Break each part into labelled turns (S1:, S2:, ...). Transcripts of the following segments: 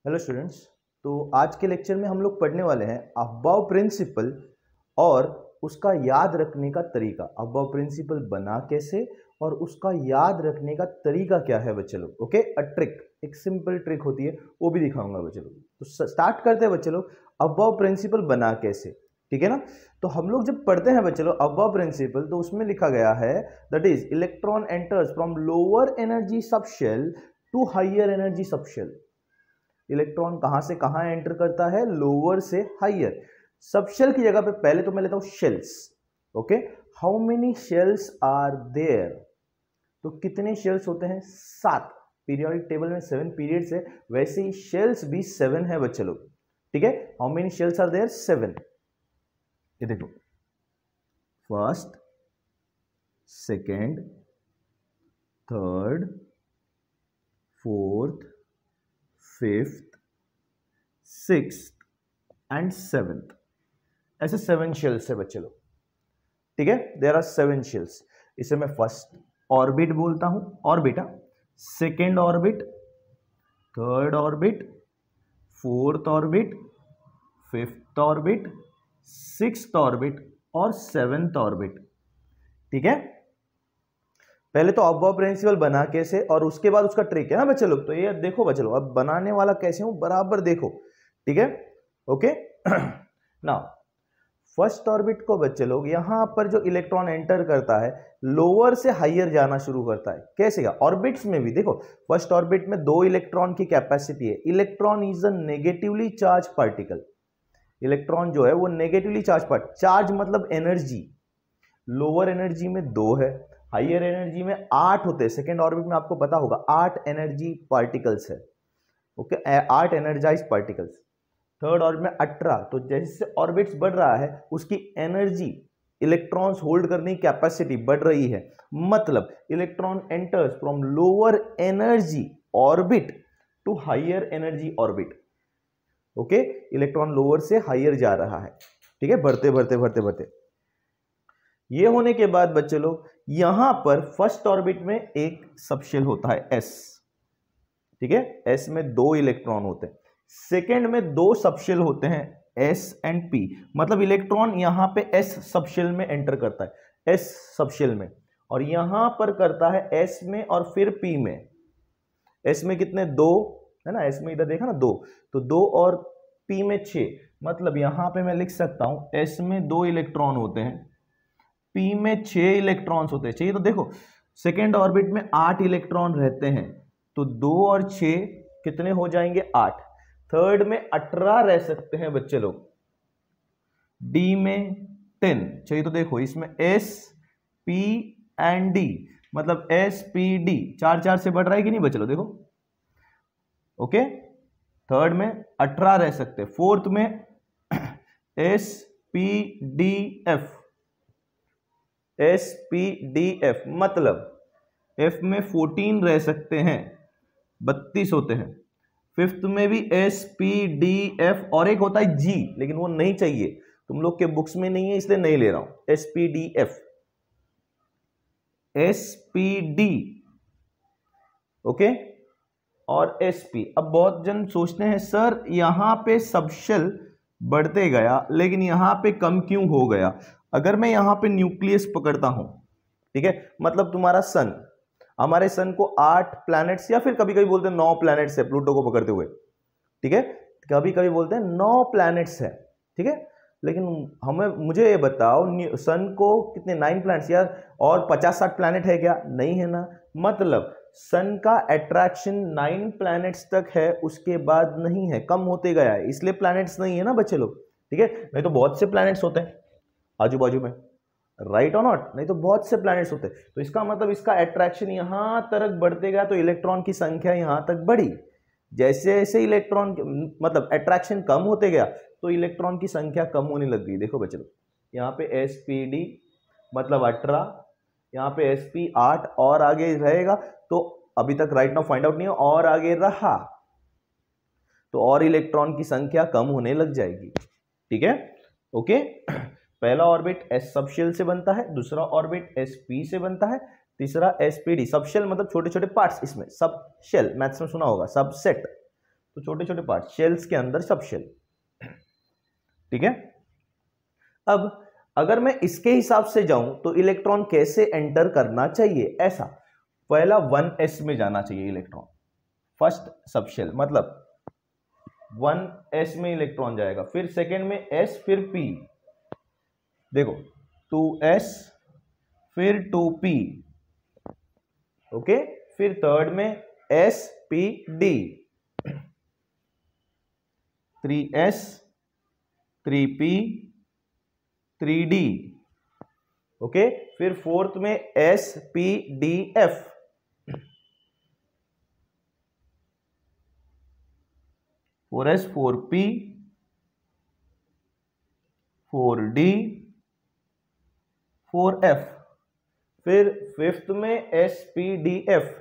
S1: Hello students. तो आज के लेक्चर में हम लोग पढ़ने वाले हैं अबव प्रिंसिपल और उसका याद रखने का तरीका। अबव प्रिंसिपल बना कैसे और उसका याद रखने का तरीका क्या है बच्चे लोग। ओके, अ ट्रिक, एक सिंपल ट्रिक होती है, वो भी दिखाऊंगा बच्चे लोग। तो स्टार्ट करते हैं बच्चे लोग, अबव प्रिंसिपल बना कैसे। ठीक है ना। तो हम लोग जब पढ़ते हैं बच्चे लोग अबव प्रिंसिपल, तो उसमें लिखा गया है that is electron enters from lower energy subshell to higher energy subshell. Electron कहां से कहां एंटर करता है, लोअर से हायर। सबशेल की जगह पे पहले तो मैं लेता हूं shells. Okay, how many shells are there. तो कितने शेल्स होते हैं, 7। पीरियोडिक टेबल में 7 पीरियड्स है, वैसे ही शेल्स भी 7 है बच्चे लोग। ठीक है, how many shells are there, 7। ये देखो, first, second, third, fourth, fifth, sixth and seventh. ऐसे 7 शेल्स है बच्चे लोग। ठीक है, देयर आर 7 शेल्स। इसे मैं फर्स्ट ऑर्बिट बोलता हूं, ऑर्बिटा, second orbit, third orbit, fourth orbit, fifth orbit, sixth orbit और सेवेंथ ऑर्बिट। ठीक है, पहले तो अबव प्रिंसिपल बना कैसे और उसके बाद उसका ट्रिक है ना बच्चे लोग। तो ये देखो बच्चे लोग, अब बनाने वाला कैसे हूं बराबर देखो। ठीक है, ओके। नाउ फर्स्ट ऑर्बिट को बच्चे लोग, यहां पर जो इलेक्ट्रॉन एंटर करता है लोअर से हायर जाना शुरू करता है। कैसे का, ऑर्बिट्स में भी देखो, फर्स्ट ऑर्बिट में 2 इलेक्ट्रॉन की कैपेसिटी है। Electron is a negatively charge particle. Electron जो है वो नेगेटिवली चार्ज चार्ज मतलब एनर्जी। लोअर एनर्जी में 2 है, हायर एनर्जी में 8 होते हैं। सेकेंड ऑर्बिट में आपको पता होगा 8 एनर्जी पार्टिकल्स है। Okay, 8 energize particles. Third orbit में 18। तो जैसे ऑर्बिट्स बढ़ रहा है उसकी एनर्जी, इलेक्ट्रॉन्स होल्ड करने की कैपेसिटी बढ़ रही है। मतलब electron enters from lower energy orbit to higher energy orbit. Okay, electron lower से हायर जा रहा है। ठीक है, बढ़ते बढ़ते बढ़ते बढ़ते। ये होने के बाद बच्चे लोग, यहां पर फर्स्ट ऑर्बिट में एक सबशेल होता है एस। ठीक है, एस में 2 इलेक्ट्रॉन होते हैं। सेकेंड में 2 सबशेल होते हैं, एस एंड पी। मतलब इलेक्ट्रॉन यहां पे एस सबशेल में एंटर करता है, एस सबशेल में, और यहां पर करता है एस में और फिर पी में। एस में कितने, 2 है ना, एस में इधर देखा ना 2, तो 2 और पी में 6। मतलब यहां पे मैं लिख सकता हूं एस में 2 इलेक्ट्रॉन होते हैं, पी में 6 इलेक्ट्रॉन्स होते हैं। चाहिए तो देखो, सेकेंड ऑर्बिट में 8 इलेक्ट्रॉन रहते हैं, तो 2 और 6 कितने हो जाएंगे, 8। थर्ड में 18 रह सकते हैं बच्चे लोग, डी में 10। चाहिए तो देखो, इसमें एस पी एंड डी, मतलब एस पी डी, 4 4 से बढ़ रहा है कि नहीं बच्चे लोग, देखो। ओके, थर्ड में 18 रह सकते हैं। फोर्थ में S P D F, S P D F, मतलब एफ में 14 रह सकते हैं, 32 होते हैं। फिफ्थ में भी एस पी डी एफ, और एक होता है जी, लेकिन वो नहीं चाहिए, तुम लोग के बुक्स में नहीं है इसलिए नहीं ले रहा हूं। S P D F, S P D, okay, और एस पी। अब बहुत जन सोचते हैं सर यहां पे सबशेल बढ़ते गया लेकिन यहां पे कम क्यों हो गया। अगर मैं यहां पे न्यूक्लियस पकड़ता हूं, ठीक है, मतलब तुम्हारा सन, हमारे सन को 8 प्लैनेट्स या फिर कभी कभी बोलते हैं 9 प्लैनेट्स है प्लूटो को पकड़ते हुए। ठीक है, कभी कभी बोलते हैं 9 प्लैनेट्स है। ठीक है, लेकिन मुझे ये बताओ, सन को कितने, 9 प्लैनेट्स यार, और 50-60 प्लैनेट है क्या, नहीं है ना। मतलब सन का अट्रैक्शन 9 प्लैनेट्स तक है, उसके बाद नहीं है, कम होते गया है, इसलिए प्लैनेट्स नहीं है ना बच्चे लोग। ठीक है, नहीं तो बहुत से प्लैनेट्स होते हैं आजू बाजू में, राइट और नॉट, नहीं तो बहुत से प्लैनेट्स होते हैं। तो इसका मतलब इसका अट्रैक्शन यहां तक बढ़ते गया तो इलेक्ट्रॉन की संख्या यहां तक बढ़ी। जैसे जैसे इलेक्ट्रॉन मतलब अट्रैक्शन कम होते गया तो इलेक्ट्रॉन की संख्या कम होने लग गई। देखो बच्चों, यहाँ पे एस पी डी मतलब 18, यहाँ पे एस पी 8, और आगे रहेगा तो अभी तक राइट नाउ फाइंड आउट नहीं है, और आगे रहा तो और इलेक्ट्रॉन की संख्या कम होने लग जाएगी। ठीक है, ओके। पहला ऑर्बिट एस सबशेल से बनता है, दूसरा ऑर्बिट एस पी से बनता है, तीसरा एस पी डी। सबशेल मतलब छोटे छोटे पार्ट्स, इसमें सब शेल मैथ्स में सुना होगा, सबसेट। तो छोटे छोटे पार्ट, शेल्स के अंदर सब शेल, ठीक है। अब अगर मैं इसके हिसाब से जाऊं तो इलेक्ट्रॉन कैसे एंटर करना चाहिए, ऐसा पहला 1s में जाना चाहिए इलेक्ट्रॉन, फर्स्ट सबशेल, मतलब 1s में इलेक्ट्रॉन जाएगा, फिर सेकेंड में s, फिर p, देखो 2s, फिर 2p, ओके, फिर थर्ड में s p d, 3s, 3p, 3d, okay, फिर फोर्थ में s p d f, four S, 4p, 4d, 4f, फिर फिफ्थ में spdf,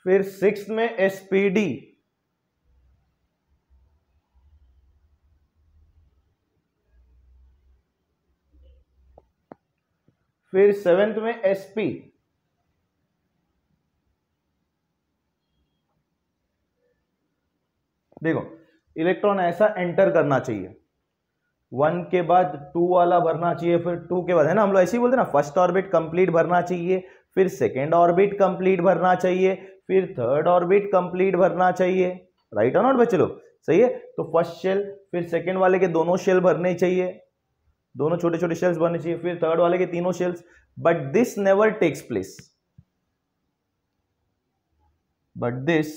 S1: फिर सिक्स्थ में spd, फिर सेवेंथ में sp, देखो इलेक्ट्रॉन ऐसा एंटर करना चाहिए, 1 के बाद 2 वाला भरना चाहिए, फिर 2 के बाद, है ना, हम लोग ऐसे ही बोलते हैं ना, फर्स्ट ऑर्बिट कंप्लीट भरना चाहिए, फिर सेकेंड ऑर्बिट कंप्लीट भरना चाहिए, फिर थर्ड ऑर्बिट कंप्लीट भरना चाहिए, राइट और नॉट बच्चे लोग, सही है। तो फर्स्ट शेल, फिर सेकेंड वाले के दोनों शेल भरने चाहिए, दोनों छोटे छोटे शेल्स भरने चाहिए, फिर थर्ड वाले के तीनों shells, but this never takes place, but this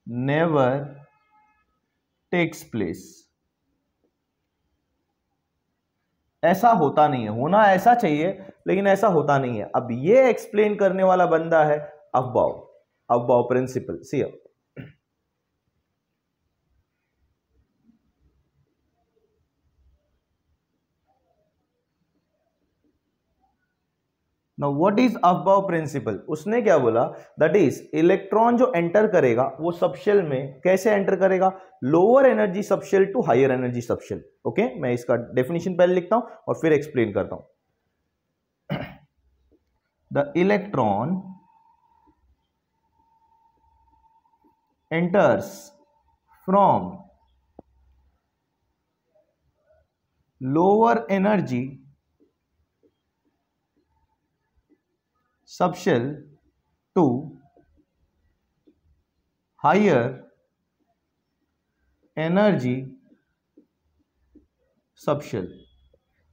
S1: never takes place, ऐसा होता नहीं है, होना ऐसा चाहिए लेकिन ऐसा होता नहीं है। अब ये एक्सप्लेन करने वाला बंदा है Aufbau principle, see. Now what is Aufbau principle, उसने क्या बोला, दैट इज इलेक्ट्रॉन जो एंटर करेगा वो सबशेल में कैसे एंटर करेगा, lower energy subshell to higher energy subshell, okay. मैं इसका डेफिनेशन पहले लिखता हूं और फिर एक्सप्लेन करता हूं। The electron enters from lower energy subshell to higher energy subshell.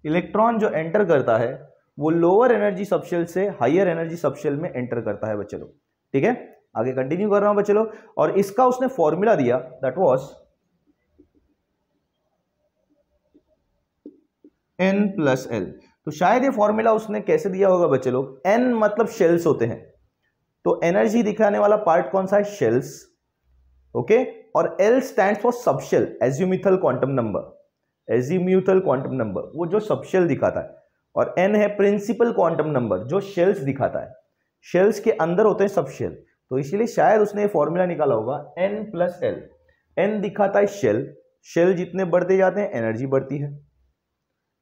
S1: Electron जो एंटर करता है वो लोअर एनर्जी सबशेल से हायर एनर्जी सबशेल में एंटर करता है बच्चे लोग, ठीक है। आगे कंटिन्यू कर रहा हूं बच्चे लोग, और इसका उसने फॉर्मूला दिया, that was n plus L. तो शायद ये फॉर्मूला उसने कैसे दिया होगा बच्चे लोग, n मतलब शेल्स होते हैं, तो एनर्जी दिखाने वाला पार्ट कौन सा है, शेल्स, ओके, और L stands for subshell, azimuthal quantum number, azimuthal quantum number वो जो सबशेल दिखाता है, और n है प्रिंसिपल क्वांटम नंबर जो शेल्स दिखाता है, शेल्स के अंदर होते हैं सबशेल, तो इसीलिए शायद उसने फॉर्मूला निकाला होगा n प्लस एल। n दिखाता है शेल, शेल जितने बढ़ते जाते हैं एनर्जी बढ़ती है,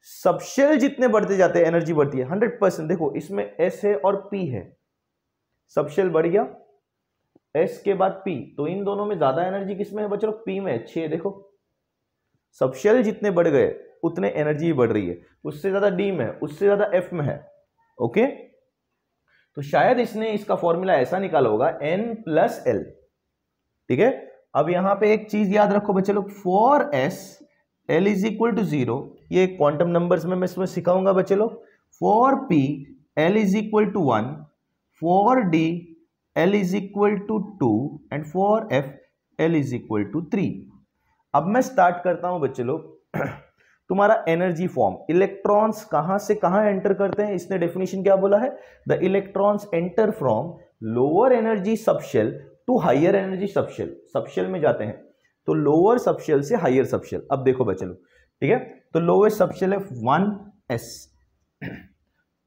S1: सबशेल जितने बढ़ते जाते हैं एनर्जी बढ़ती है 100%। देखो इसमें S है और P है, सबशेल बढ़ गया, S के बाद P, तो इन दोनों में ज्यादा एनर्जी किसमें है बच्चों, P में, 6, देखो सबशेल जितने बढ़ गए उतने एनर्जी बढ़ रही है, उससे ज्यादा D में है, उससे ज्यादा F में है, ओके। तो शायद इसने इसका फॉर्मूला ऐसा निकाला होगा n प्लस एल, ठीक है। अब यहां पे एक चीज याद रखो बच्चे लोग, for S L is equal to 0, ये क्वांटम नंबर्स में मैं इसमें सिखाऊंगा बच्चे लोग, for P L is equal to 1, for D L is equal to 2 and for F L is equal to 3। अब मैं स्टार्ट करता हूं बच्चे लोग, तुम्हारा एनर्जी फॉर्म, इलेक्ट्रॉन्स कहां से कहां एंटर करते हैं, इसने डेफिनेशन क्या बोला है, the electrons enter from lower energy subshell to higher energy subshell, subshell में जाते हैं तो लोअर सबशेल से हायर सबशेल। अब देखो बच्चे लोग, ठीक है, तो लोवेस्ट सबशेल है 1s,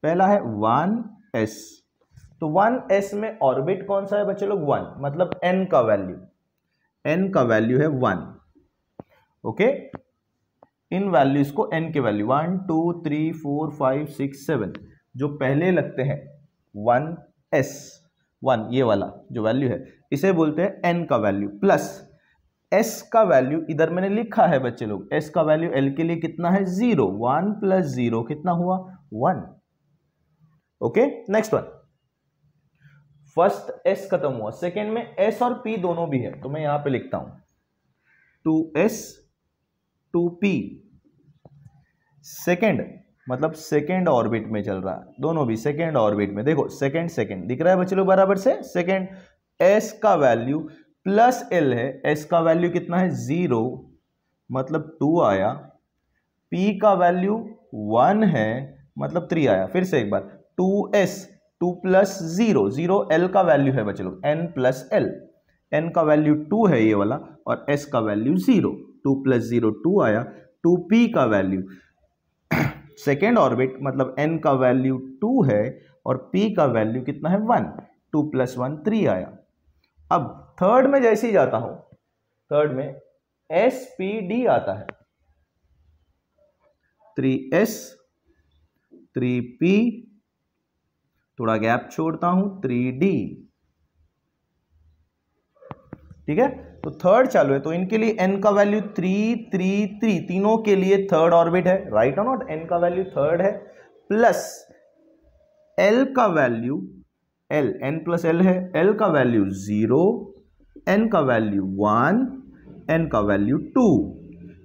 S1: पहला है 1s, तो 1s में ऑर्बिट कौन सा है बच्चे लोग, 1, मतलब n का वैल्यू है 1, ओके। इन वैल्यूज को n के वैल्यू 1 2 3 4 5 6 7 जो पहले लगते हैं 1 ये वाला जो वैल्यू है इसे बोलते हैं n का वैल्यू प्लस s का वैल्यू इधर मैंने लिखा है बच्चे लोग s का वैल्यू l के लिए कितना है 0 1 प्लस 0 कितना हुआ 1। Okay next one first s खत्म हुआ सेकेंड में s और p दोनों भी है तो मैं यहां पे लिखता हूं 2s 2p सेकेंड मतलब सेकेंड ऑर्बिट में चल रहा है दोनों भी सेकेंड ऑर्बिट में देखो सेकेंड सेकेंड दिख रहा है बच्चे लोग बराबर से सेकेंड s का वैल्यू प्लस l है s का वैल्यू कितना है 0 मतलब 2 आया p का वैल्यू 1 है मतलब 3 आया। फिर से एक बार 2s 2 प्लस 0 0 l का वैल्यू है बच्चे लोग n प्लस l n का वैल्यू 2 है ये वाला और s का वैल्यू 0 2 प्लस 0 2 आया 2p का वैल्यू सेकेंड ऑर्बिट मतलब n का वैल्यू 2 है और p का वैल्यू कितना है 1 2 प्लस 1 3 आया। अब थर्ड में जैसे ही जाता हूं थर्ड में spd आता है 3s 3p थोड़ा गैप छोड़ता हूं 3d ठीक है। तो थर्ड चालू है तो इनके लिए n का वैल्यू 3 3 3 तीनों के लिए थर्ड ऑर्बिट है राइट और नॉट n का वैल्यू थर्ड है प्लस l का value l n plus l है l का वैल्यू 0 n का वैल्यू 1 n का वैल्यू 2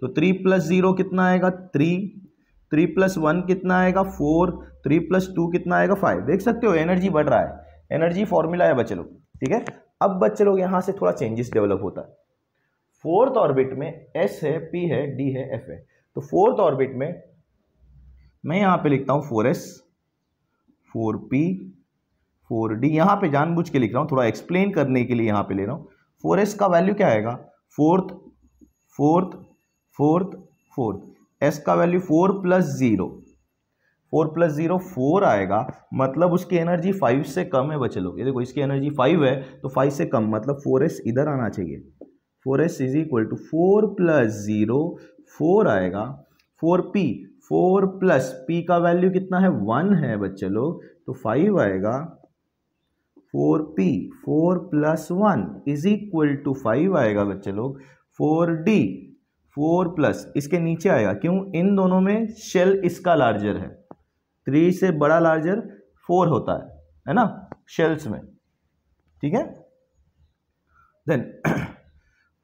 S1: तो 3 प्लस 0 कितना आएगा 3 प्लस 1 कितना आएगा 4 3 प्लस 2 कितना आएगा 5। देख सकते हो एनर्जी बढ़ रहा है एनर्जी फॉर्मूला है बच्चे लोग ठीक है। अब बच्चे लोग यहां से थोड़ा चेंजेस डेवलप होता है फोर्थ ऑर्बिट में s है p है d है f है तो फोर्थ ऑर्बिट में मैं यहां पे लिखता हूं 4s 4p 4d यहां पे जानबूझ के लिख रहा हूं थोड़ा एक्सप्लेन करने के लिए यहां पे ले रहा हूं 4s का वैल्यू क्या आएगा fourth fourth fourth fourth s का वैल्यू 4 प्लस 0 4 प्लस 0 4 आएगा मतलब उसकी एनर्जी 5 से कम है बच्चे लोग ये देखो इसकी एनर्जी 5 है तो 5 से कम मतलब 4s इधर आना चाहिए 4s is equal to 4 plus 0 4 आएगा 4p 4 प्लस p का वैल्यू कितना है 1 है बच्चे लोग तो 5 आएगा 4p 4 plus 1 is equal to 5 आएगा बच्चे लोग 4d 4 प्लस इसके नीचे आएगा क्यों इन दोनों में शेल इसका लार्जर है 3 से बड़ा लार्जर 4 होता है ना शेल्स में ठीक है। देन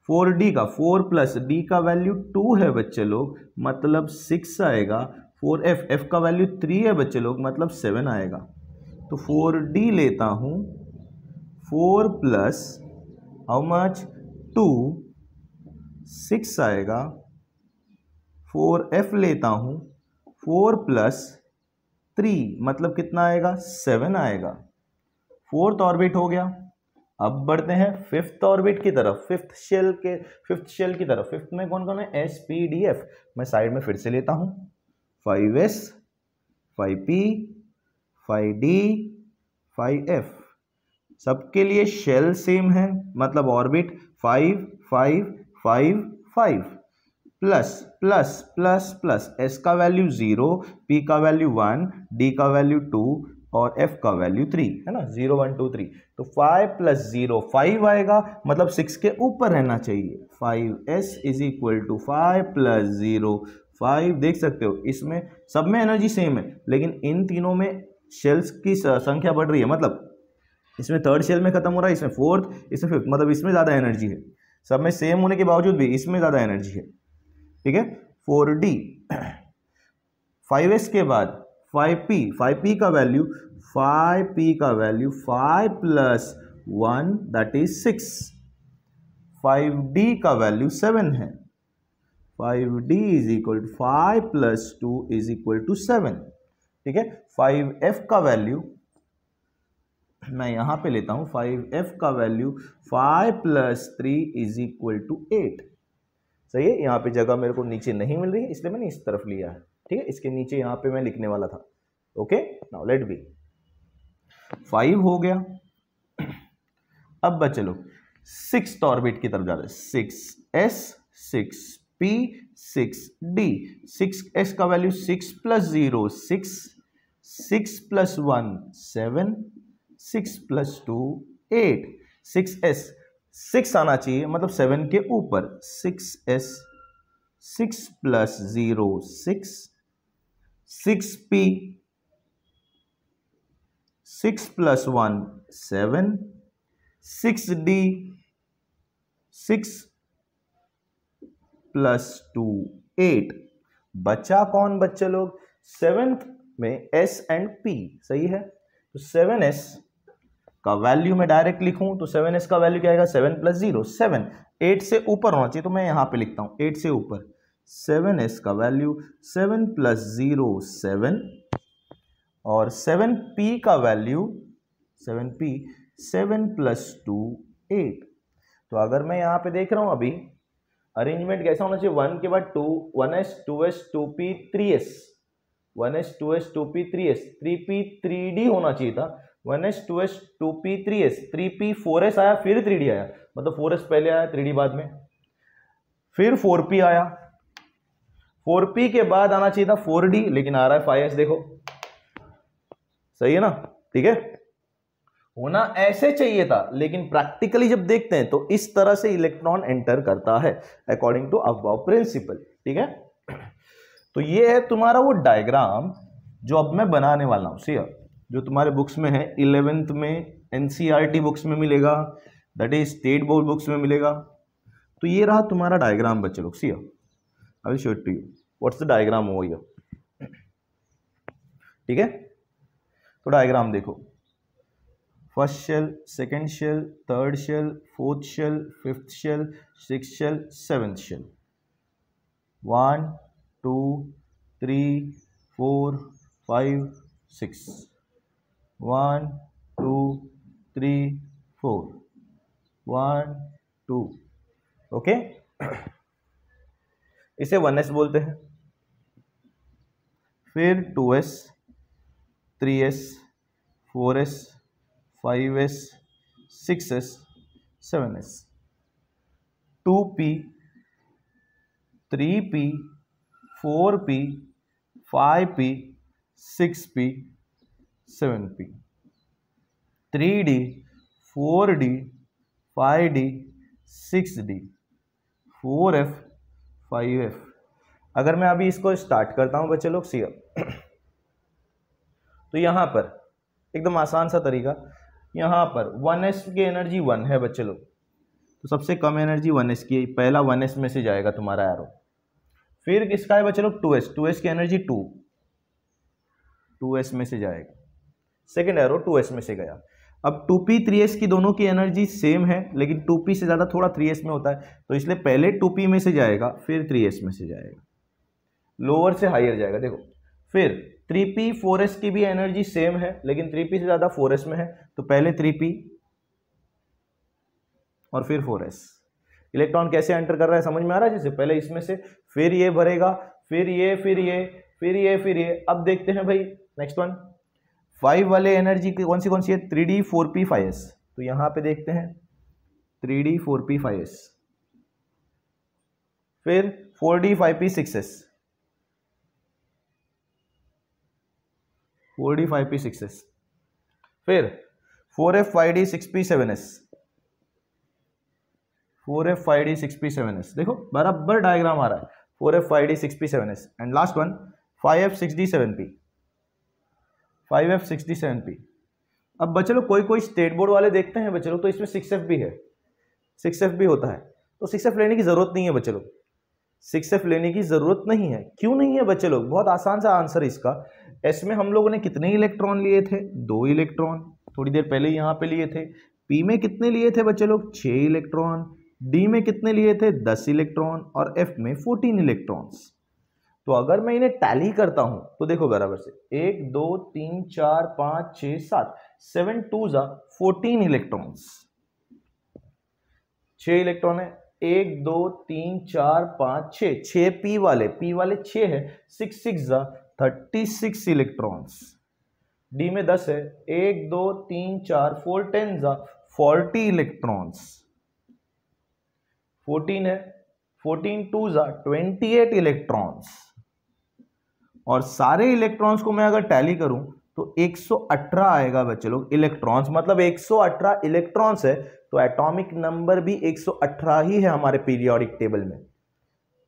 S1: 4d का 4 प्लस d का वैल्यू 2 है बच्चे लोग मतलब 6 आएगा 4f f का वैल्यू 3 है बच्चे लोग मतलब 7 आएगा तो 4d लेता हूं 4 प्लस हाउ मच 2 6 आएगा 4f लेता हूं 4 प्लस 3 मतलब कितना आएगा 7 आएगा। फोर्थ ऑर्बिट हो गया। अब बढ़ते हैं फिफ्थ ऑर्बिट की तरफ फिफ्थ शेल की तरफ। फिफ्थ में कौन कौन है s p d f मैं साइड में फिर से लेता हूं 5s 5p 5d 5f सबके लिए शेल सेम है मतलब orbit 5 5 5 5 plus plus plus plus s का वैल्यू 0 p का वैल्यू 1 d का वैल्यू 2 और f का वैल्यू 3 है ना 0 1 2 3 तो 5 प्लस 0 5 आएगा मतलब 6 के ऊपर रहना चाहिए 5s is equal to 5 plus 0 5 देख सकते हो इसमें सब में एनर्जी सेम है लेकिन इन तीनों में शेल्स की संख्या बढ़ रही है मतलब इसमें थर्ड शेल में खत्म हो रहा है इसमें फोर्थ इसमें फिफ्थ मतलब इसमें ज़्यादा एनर्जी है सब में सेम होने के बावजूद भी इसमें ज़्यादा एनर्जी है ठीक है। 4d 5s के बाद 5p का value 5 plus 1 that is 6 5d का वैल्यू 7 है 5d is equal to 5 plus 2 is equal to 7 ठीक है। 5f का वैल्यू मैं यहां पे लेता हूं 5f का value 5 plus 3 is equal to 8 सही है। यहाँ पे जगह मेरे को नीचे नहीं मिल रही है इसलिए मैंने इस तरफ लिया है ठीक है इसके नीचे यहाँ पे मैं लिखने वाला था ओके नाउ लेट बी 5 हो गया। अब बच्चे लोग सिक्स्थ ऑर्बिट की तरफ जा रहे हैं 6s 6p 6d, 6s का value 6 plus 0 6, 6 plus 1 7, 6 plus 2 8, 6s 6 आना चाहिए मतलब 7 के ऊपर, 6s 6 plus 0 6, 6p 6 plus 1 7, 6d 6 plus 2 8। बचा कौन बच्चे लोग? सेवेंथ में s एंड p, सही है। तो 7s का वैल्यू मैं डायरेक्ट लिखूं तो 7s का वैल्यू क्या आएगा? 7 प्लस 0 7, 8 से ऊपर होना चाहिए तो मैं यहां पे लिखता हूं 8 से ऊपर। 7s का वैल्यू 7 प्लस 0 7 और 7p का वैल्यू 7p 7 प्लस 2 8। तो अगर मैं यहां पे देख रहा हूं अभी अरेंजमेंट कैसा होना चाहिए? 1 के बाद 2, 1s 2s 2p 3s, 1s 2s 2p 3s, 3p 3d होना चाहिए था। 1s 2s 2p 3s, 3p 4s आया फिर 3d आया, मतलब 4s पहले आया 3d बाद में, फिर 4p आया, 4p के बाद आना चाहिए था 4d लेकिन आ रहा है 5s। देखो सही है ना? ठीक है, होना ऐसे चाहिए था लेकिन प्रैक्टिकली जब देखते हैं तो इस तरह से इलेक्ट्रॉन एंटर करता है अकॉर्डिंग टू अबव प्रिंसिपल। ठीक है, तो ये है तुम्हारा वो डायग्राम जो अब मैं बनाने वाला हूं। सी जो तुम्हारे बुक्स में है 11th में एनसीईआरटी बुक्स में मिलेगा, that is state board books में मिलेगा। तो ये रहा तुम्हारा डायग्राम बच्चे लोग। See I will show it to you what's the diagram over here. ठीक है, तो डायग्राम देखो, first shell, second shell, third shell, fourth shell, fifth shell, sixth shell, seventh shell, 1 2 3 4 5 6, 1 2 3 4 1 2। Okay, इसे 1s बोलते हैं, फिर 2s 3s 4s 5s 6s 7s, 2p 3p 4p 5p 6p 7p, 3d 4d 5d 6d 4f 5f। अगर मैं अभी इसको start करता हूं बच्चे लोग, सी तो यहां पर एकदम आसान सा तरीका, यहां पर 1s की एनर्जी 1 है बच्चे लोग, तो सबसे कम एनर्जी 1s की है, पहला 1s में से जाएगा तुम्हारा एरो। फिर किसका है बच्चे लोग? 2s, 2s की एनर्जी 2, 2s में से जाएगा, सेकेंड एरो 2s में से गया। अब 2p 3s की दोनों की एनर्जी सेम है लेकिन 2p से ज्यादा थोड़ा 3s में होता है, तो इसलिए पहले 2p में से जाएगा फिर 3s में से जाएगा, लोअर से हायर जाएगा। देखो, फिर 3p 4s की भी एनर्जी सेम है लेकिन 3p से ज्यादा 4s में है, तो पहले 3p और फिर 4s। इलेक्ट्रॉन कैसे एंटर कर रहा है समझ में आ रहा है? जैसे पहले इसमें से, फिर ये भरेगा, फिर ये, फिर ये, फिर ये, फिर ये। अब देखते हैं भाई नेक्स्ट वन, 5 वाले एनर्जी कौन सी है? 3d 4p 5s। तो यहां पे देखते हैं 3d 4p 5s, फिर 4d 5p 6s, 4d 5p 6s, फिर 4f 5d 6p 7s, 4f 5d 6p 7s। देखो बराबर डायग्राम आ रहा है, 4f 5d 6p 7s। And last one 5f 6d 7p, 5f 6d 7p। अब बच्चे लोग कोई कोई स्टेट बोर्ड वाले देखते हैं बच्चे लोग तो इसमें 6f भी है, 6f भी होता है, तो 6f लेने की जरूरत नहीं है बच्चे लोग, 6f लेने की जरूरत नहीं है। क्यों नहीं है बच्चे लोग? बहुत आसान सा आंसर है इसका। एस में हम लोगों ने कितने इलेक्ट्रॉन लिए थे? 2 इलेक्ट्रॉन, थोड़ी देर पहले यहां पे लिए थे। पी में कितने लिए थे बच्चे लोग? 6 इलेक्ट्रॉन। डी में कितने लिए थे? 10 इलेक्ट्रॉन। और एफ में 14 इलेक्ट्रॉन्स। तो अगर मैं इन्हें टैली करता हूं तो देखो बराबर से 1 2 3 4 5 6 7, 7 2 14 इलेक्ट्रॉन्स, 6 इलेक्ट्रॉन है, 1 2 3 4 5 6, 6 पी वाले 6 है, 6 6 36 इलेक्ट्रॉन्स। डी में 10 है, 1 2 3 4 4 10 40 इलेक्ट्रॉन्स। 14 है, 14 2 28 इलेक्ट्रॉन्स, और सारे इलेक्ट्रॉन्स को मैं अगर टैली करूं तो 118 आएगा बच्चे लोग इलेक्ट्रॉन्स, मतलब 118 इलेक्ट्रॉन्स है, तो एटॉमिक नंबर भी 118 ही है हमारे पीरियोडिक टेबल में।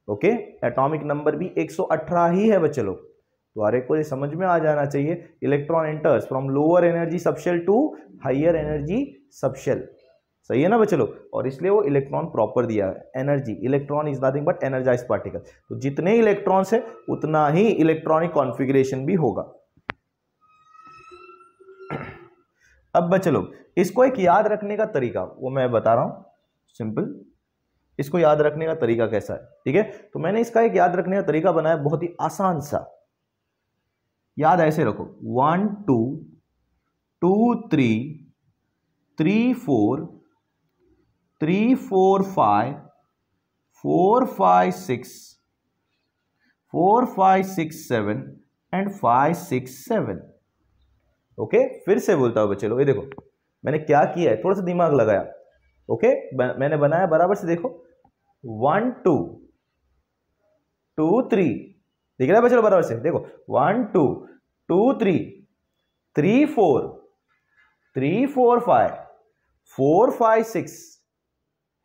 S1: ओके, एटॉमिक नंबर भी 118 ही है बच्चे लोग। तो हर एक को ये समझ में आ जाना चाहिए, electron enters from lower energy subshell to higher energy subshell, सही है ना बच्चे लोग, और इसलिए वो इलेक्ट्रॉन प्रॉपर दिया है, energy, electron is nothing but energised particle. तो जितने इलेक्ट्रॉन्स है उतना ही इलेक्ट्रॉनिक कॉन्फ़िगरेशन भी होगा। अब बच्चे लोग इसको एक याद रखने का तरीका वो मैं बता रहा हूं, सिंपल। इसको याद रखने का तरीका कैसा है, ठीक है, तो मैंने इसका एक याद रखने का तरीका बनाया, बहुत ही आसान सा। याद ऐसे रखो, 1 2 2 3 3 4 3 4 5 4 5 6 4 5 6 7 एंड 5 6 7। ओके, फिर से बोलता हूं बच्चे लोग, ये देखो मैंने क्या किया है, थोड़ा सा दिमाग लगाया। ओके, मैंने बनाया बराबर से, देखो 1 2 2 3, दिख रहा है बच्चे लोग बराबर से, देखो 1 2 2 3 3 4 3 4 5 4 5 6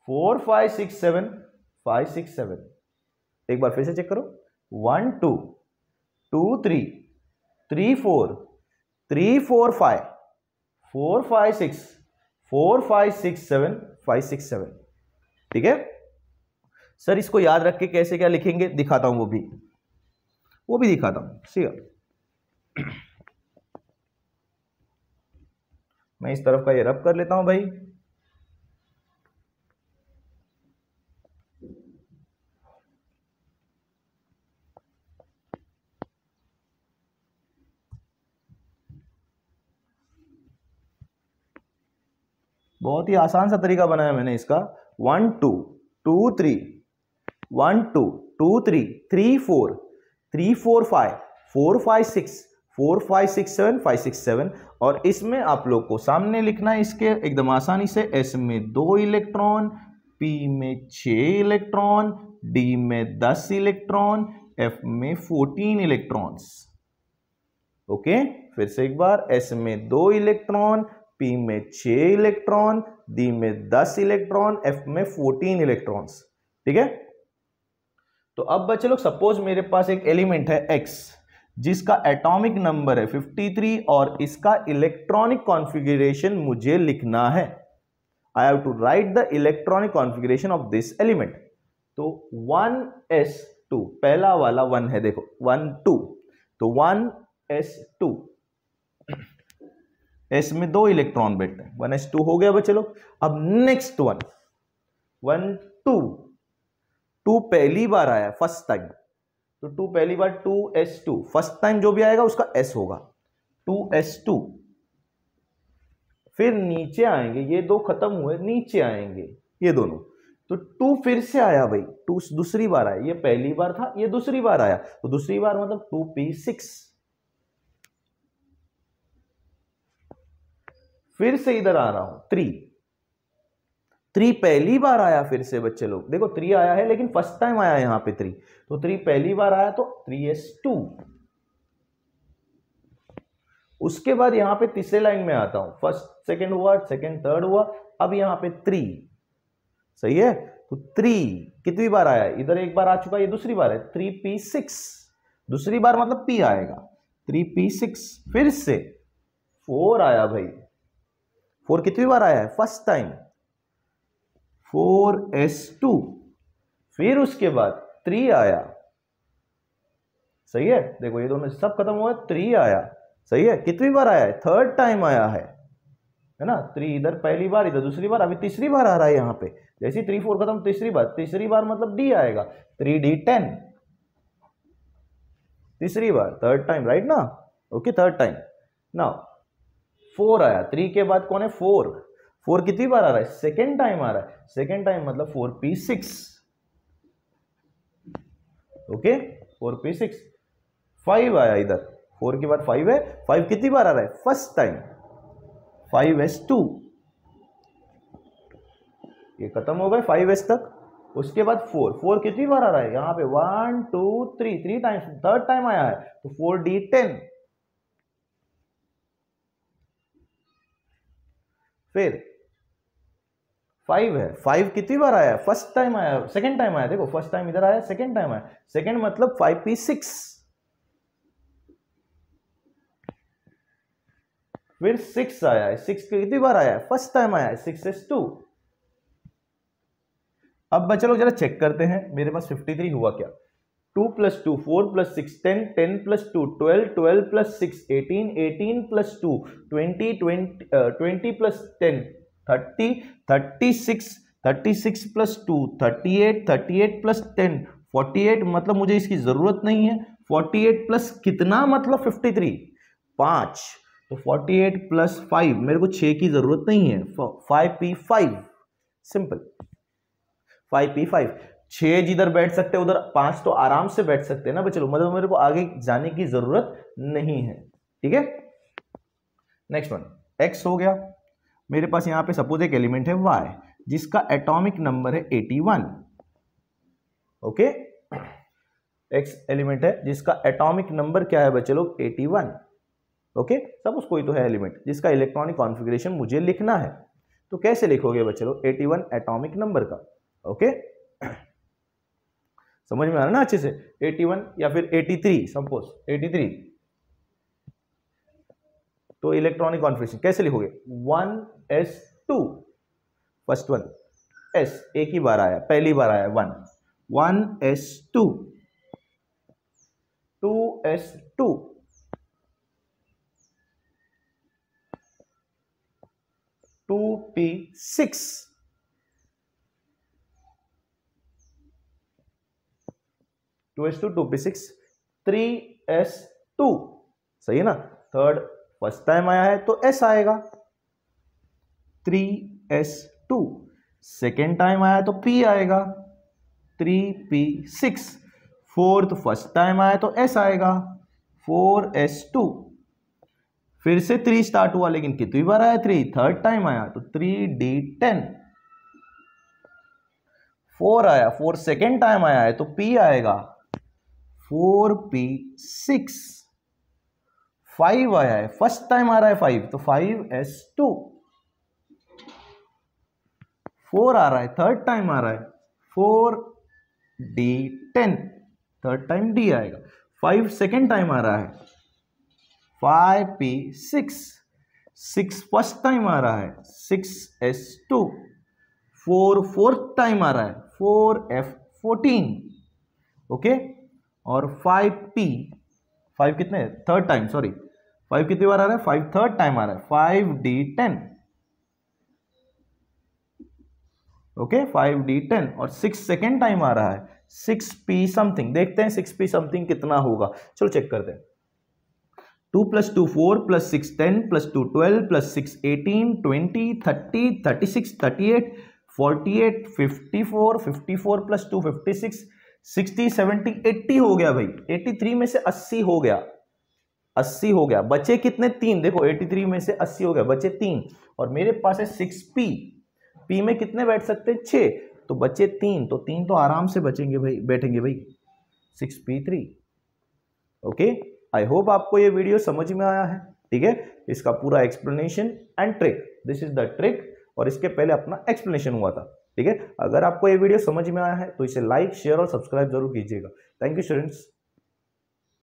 S1: 4 5 6 7 5 6 7। एक बार फिर से चेक करो, 1 2 2 3 3 4 3 4 5 4 5 6 4 5 6 7 5 6 7। ठीक है सर, इसको याद रख के कैसे क्या लिखेंगे दिखाता हूं, वो भी दिखाता हूं। ठीक, मैं इस तरफ का ये रब कर लेता हूं भाई। बहुत ही आसान सा तरीका बनाया मैंने इसका, 1 2 2 3 1 2 2 3 3 4 3 4 5 4 5 6 4 5 6 7 5 6 7। और इसमें आप लोग को सामने लिखना है इसके एकदम आसानी से, S में 2 इलेक्ट्रॉन, P में 6 इलेक्ट्रॉन, D में 10 इलेक्ट्रॉन, F में 14 इलेक्ट्रॉन्स। ओके, फिर से एक बार, S में 2 इलेक्ट्रॉन, P में 6 इलेक्ट्रॉन, D में 10 इलेक्ट्रॉन, F में 14 इलेक्ट्रॉन्स। ठीक है, तो अब बच्चे लोग सपोज मेरे पास एक एलिमेंट है X जिसका एटॉमिक नंबर है 53 और इसका इलेक्ट्रॉनिक कॉन्फ़िगरेशन मुझे लिखना है। I have to write the electronic configuration of this element. तो 1s2 पहला वाला 1 है, देखो 1 2, तो 1s2, S में 2 इलेक्ट्रॉन बैठते हैं, 1s2 हो गया बच्चे लोग। अब नेक्स्ट 1 2 2 पहली बार आया फर्स्ट टाइम, तो 2 पहली बार 2s2, फर्स्ट टाइम जो भी आएगा उसका s होगा 2s2। फिर नीचे आएंगे, ये दो खत्म हुए, नीचे आएंगे ये दोनों, तो 2 फिर से आया भाई, 2 दूसरी बार आया, ये पहली बार था, ये दूसरी बार आया, तो दूसरी बार मतलब 2p6। फिर से इधर आ रहा हूं 3 पहली बार आया, फिर से बच्चे लोग देखो 3 आया है, लेकिन फर्स्ट टाइम आया यहां पे 3, तो 3 पहली बार आया तो 3s2। उसके बाद यहां पे तीसरे लाइन में आता हूं, फर्स्ट सेकंड हुआ, सेकंड थर्ड हुआ, अब यहां पे 3, सही है, तो 3 कितनी बार आया, इधर एक बार आ चुका, ये दूसरी बार है, 3p6, दूसरी बार मतलब p आएगा, 3p6। फिर से 4 आया भाई, 4 कितनी बार आया है, फर्स्ट टाइम, 4s2। फिर उसके बाद 3 आया, सही है, देखो ये दोनों सब खत्म हुआ, 3 आया, सही है, कितनी बार आया है, थर्ड टाइम आया है ना, 3 इधर पहली बार, इधर दूसरी बार, अभी तीसरी बार आ रहा है यहां पे, जैसे 3 4 खत्म, तीसरी बार मतलब D आएगा, 3d10, तीसरी बार, थर्ड टाइम, राइट ना, ओके, थर्ड टाइम। नाउ 4 आया, 3 के बाद कौन है, 4 कितनी बार आ रहा है, सेकेंड टाइम आ रहा है, सेकेंड टाइम मतलब 4p6, ओके, 4p6। 5 आया इधर, 4 के बाद 5 है, 5 कितनी बार आ रहा है, फर्स्ट टाइम, 5s2, ये खत्म हो गए 5s तक। उसके बाद 4, 4 कितनी बार आ रहा है यहाँ पे 1 2 3, 3 टाइम्स, थर्ड टाइम आया है तो 4d10। फिर 5 है, 5 कितनी बार आया है, फर्स्ट टाइम आया, सेकंड टाइम आया, देखो फर्स्ट टाइम इधर आया, सेकंड टाइम आया, सेकंड मतलब 5p6। फिर 6 आया है, 6 कितनी बार आया है, फर्स्ट टाइम आया है, 6s2। अब चलो जरा चेक करते हैं मेरे पास 53 हुआ क्या। 2 + 2 4 + 6 10 10 + 2 12 12 + 6 18 18 + 2 20 20 20 + 10 30 36 36 + 2 38 38 + 10 48, मतलब मुझे इसकी जरूरत नहीं है। 48 प्लस कितना मतलब 53, 5, तो 48 + 5 मेरे को 6 की जरूरत नहीं है, 5p5 सिंपल। 5p5, 6 जिधर बैठ सकते उधर 5 तो आराम से बैठ सकते हैं ना बच्चों, मतलब मेरे को आगे जाने की जरूरत नहीं है। ठीक है, नेक्स्ट वन x हो गया। मेरे पास यहां पे सपोज एक एलिमेंट है y जिसका एटॉमिक नंबर है 81। ओके, x एलिमेंट है जिसका एटॉमिक नंबर क्या है बच्चे लोग 81। ओके, सपोज कोई तो है एलिमेंट जिसका इलेक्ट्रॉनिक कॉन्फ़िगरेशन मुझे लिखना है, तो कैसे लिखोगे बच्चे लोग 81 एटॉमिक नंबर का। ओके, समझ में आ रहा ना अच्छे से, 81 या फिर 83, सपोज 83, तो इलेक्ट्रॉनिक कॉन्फ़िगरेशन कैसे लिखोगे 1s2, फर्स्ट वन s एक ही बार आया, पहली बार आया 1, 1s2 2s2 2p6 2s2 2p6 3s2, सही है ना। थर्ड फर्स्ट टाइम आया है तो s आएगा 3s2, सेकेंड टाइम आया तो p आएगा 3p6, फोर्थ फर्स्ट टाइम आया तो s आएगा 4s2, फिर से 3 स्टार्ट हुआ लेकिन कितनी बार आया 3, थर्ड टाइम आया तो 3d10, 4 आया, 4 सेकेंड टाइम आया है तो p आएगा 4p6, 5 आया है, फर्स्ट टाइम आ रहा है 5 तो 5s2, 4 आ रहा है, थर्ड टाइम आ रहा है 4d10, थर्ड टाइम d आएगा, 5 सेकेंड टाइम आ रहा है 5p6, 6 फर्स्ट टाइम आ रहा है 6s2, 4 फोर्थ टाइम आ रहा है 4f14। ओके, और 5 कितने थर्ड टाइम, सॉरी 5 कितनी बार आ रहा है 5 थर्ड टाइम आ रहा है 5d10। ओके, 5d10 और 6 सेकेंड टाइम आ रहा है 6p समथिंग, देखते हैं 6p समथिंग कितना होगा, चलो चेक करते हैं। 2 + 2 4 + 6 10 + 2 12 + 6 18 20 30 36 38 48 54 54 + 2 56 60 70 80 हो गया भाई, 83 में से 80 हो गया, 80 हो गया, बचे कितने 3, देखो 83 में से 80 हो गया, बचे 3, और मेरे पास है 6p, p में कितने बैठ सकते हैं 6, तो बचे 3, तो 3 तो आराम से बचेंगे भाई, बैठेंगे भाई 6p3। ओके, आई होप आपको ये वीडियो समझ में आया है। ठीक है, इसका पूरा explanation and trick, this is the trick, और इसके पहले अपना एक्सप्लेनेशन हुआ था। ठीक है, अगर आपको ये वीडियो समझ में आया है तो इसे लाइक शेयर और सब्सक्राइब जरूर कीजिएगा। Thank you students.